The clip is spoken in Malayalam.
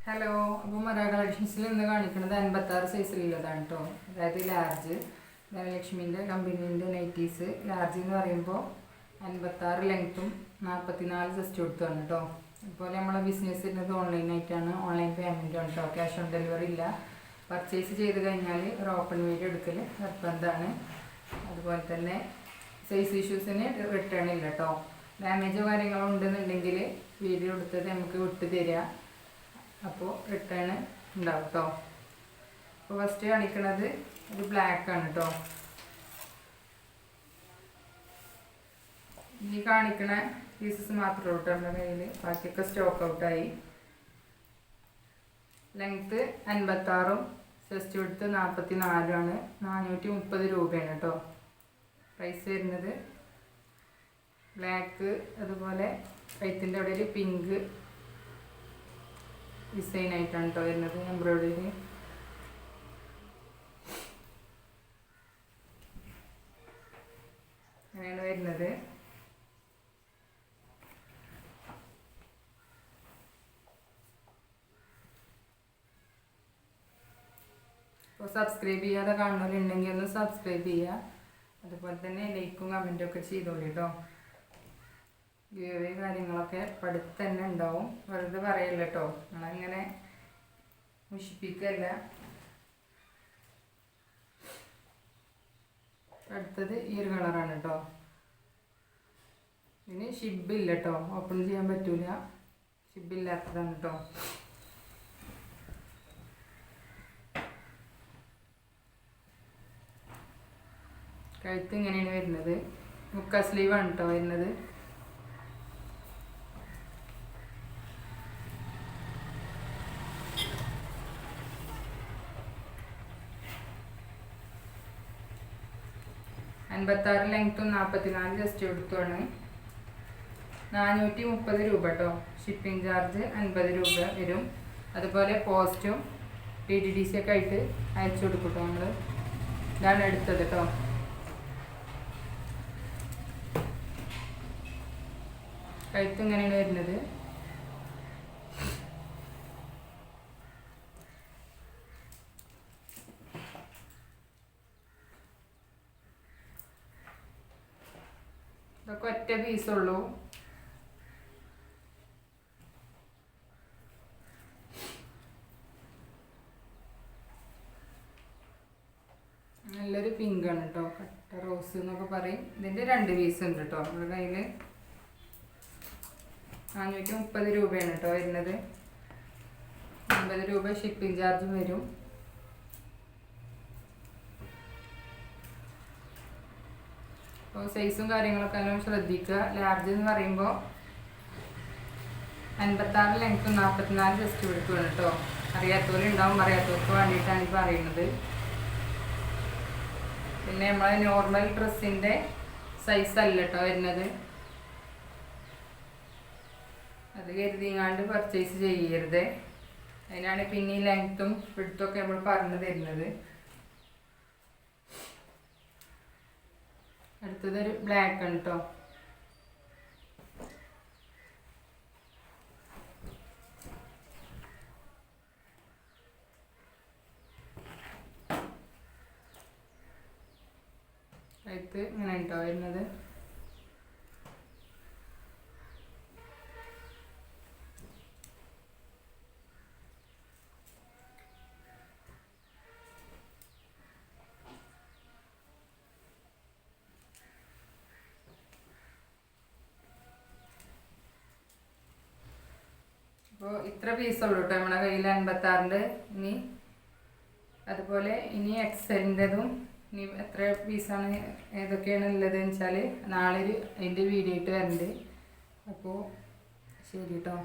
ഹലോ, അപ്പോൾ മരാ കളക്ഷൻസിൽ ഇന്ന് കാണിക്കുന്നത് 56 സൈസിലുള്ളതാണ് കേട്ടോ. അതായത് ലാർജ് ധനലക്ഷ്മിൻ്റെ കമ്പനീൻ്റെ നൈറ്റീസ്. ലാർജ് എന്ന് പറയുമ്പോൾ 56 ലെങ്ത്തും 44 ജസ്റ്റ് കൊടുത്താണ് കേട്ടോ. അതുപോലെ നമ്മളെ ബിസിനസ് ചെയ്യുന്നത് ഓൺലൈനായിട്ടാണ്, ഓൺലൈൻ പേയ്മെൻറ്റ് ആണ് കേട്ടോ. ക്യാഷ് ഓൺ ഡെലിവറി ഇല്ല. പർച്ചേസ് ചെയ്ത് കഴിഞ്ഞാൽ ഒരു ഓപ്പൺ വീഡിയോ എടുക്കൽ നിർബന്ധമാണ്. അതുപോലെ തന്നെ സൈസ് ഇഷ്യൂസിന് റിട്ടേൺ ഇല്ല കേട്ടോ. ഡാമേജോ കാര്യങ്ങളോ ഉണ്ടെന്നുണ്ടെങ്കിൽ വീഡിയോ എടുത്തത് നമുക്ക് വിട്ട് തരിക, അപ്പോൾ റിട്ടേൺ ഉണ്ടാവും കേട്ടോ. അപ്പോൾ ഫസ്റ്റ് കാണിക്കുന്നത് ഒരു ബ്ലാക്ക് ആണ് കേട്ടോ. ഈ കാണിക്കണ പീസസ് മാത്രമേ ഉള്ളൂ നമ്മുടെ കയ്യിൽ, ബാക്കിയൊക്കെ സ്റ്റോക്ക് ഔട്ടായി. ലെങ്ത്ത് 56ഉം ചെസ്റ്റ് വിഡ്ത്ത് 44ആണ്. 430 രൂപയാണ് കേട്ടോ പ്രൈസ് വരുന്നത്. ബ്ലാക്ക്, അതുപോലെ കഴുത്തിൻ്റെ അവിടെ ഒരു പിങ്ക് ഡിസൈൻ ആയിട്ടാണ് കേട്ടോ വരുന്നത്, എംബ്രോയിഡറി. അങ്ങനെയാണ് വരുന്നത്. അപ്പോൾ സബ്സ്ക്രൈബ് ചെയ്യാതെ കാണുന്നവരുണ്ടെങ്കിൽ ഒന്ന് സബ്സ്ക്രൈബ് ചെയ്യുക. അതുപോലെ തന്നെ ലൈക്കും കമൻറ്റും ഒക്കെ ചെയ്തോളൂ കേട്ടോ. ഗിവ് കാര്യങ്ങളൊക്കെ പഠിത്ത് തന്നെ ഉണ്ടാവും, വെറുതെ പറയല്ല കേട്ടോ. നമ്മളങ്ങനെ മുഷിപ്പിക്കല്ല. അടുത്തത് ഈ ഒരു കളറാണ് കേട്ടോ. ഇതിന് ഷിബില്ല കേട്ടോ, ഓപ്പൺ ചെയ്യാൻ പറ്റൂല, ഷിബില്ലാത്തതാണ് കേട്ടോ. കഴുത്ത് ഇങ്ങനെയാണ് വരുന്നത്, മുക്കാ സ്ലീവാണ് കേട്ടോ വരുന്നത്. അൻപത്താറ് ലെങ്ത്തും 44 ജസ്റ്റ് എടുത്തുമാണ്. 430 രൂപ കേട്ടോ. ഷിപ്പിംഗ് ചാർജ് 50 രൂപ വരും. അതുപോലെ പോസ്റ്റും DTDC ഒക്കെ ആയിട്ട് അയച്ചു കൊടുക്കും കേട്ടോ നമ്മൾ. ഇതാണ് എടുത്തത് കേട്ടോ. കഴുത്ത് ഇങ്ങനെയാണ് വരുന്നത്. ഇതൊക്കെ ഒറ്റ പീസുള്ളൂ. നല്ലൊരു പിങ്ക് ആണ് കേട്ടോ, കട്ട റോസ് എന്നൊക്കെ പറയും. ഇതിൻ്റെ 2 പീസ് ഉണ്ട് കേട്ടോ നമ്മുടെ കയ്യിൽ. 430 രൂപയാണ് കേട്ടോ വരുന്നത്. 50 രൂപ ഷിപ്പിംഗ് ചാർജും വരും. അപ്പോൾ സൈസും കാര്യങ്ങളൊക്കെ എല്ലാം ശ്രദ്ധിക്കുക. ലാർജ് എന്ന് പറയുമ്പോൾ 56 ലെങ്ത്തും 44 ജസ്റ്റ് എടുക്കുകയാണ് കേട്ടോ. അറിയാത്തവരുണ്ടാവും, അറിയാത്തവർക്ക് വേണ്ടിയിട്ടാണ് ഈ പറയുന്നത്. പിന്നെ നമ്മളെ നോർമൽ ഡ്രസ്സിൻ്റെ സൈസ് അല്ല കേട്ടോ വരുന്നത്. അത് കരുതിങ്ങാണ്ട് പർച്ചേസ് ചെയ്യരുത്. അതിനാണ് പിന്നെ ഈ ലെങ്ത്തും വിഡ്ത്തും നമ്മൾ പറഞ്ഞു തരുന്നത്. അടുത്തതൊരു ബ്ലാക്ക് ആണ് കേട്ടോ. കഴുത്ത് ഇങ്ങനെ കേട്ടോ വരുന്നത്. അപ്പോൾ ഇത്ര പീസുള്ളൂ കേട്ടോ നമ്മുടെ കയ്യിൽ 56. ഇനി അതുപോലെ ഇനി എക്സലിൻ്റെതും ഇനി എത്ര പീസാണ് ഏതൊക്കെയാണ് ഉള്ളതെന്ന് വെച്ചാൽ നാളെ അതിൻ്റെ വീഡിയോ ആയിട്ട് വരണ്ട്. അപ്പോൾ ശരി കേട്ടോ.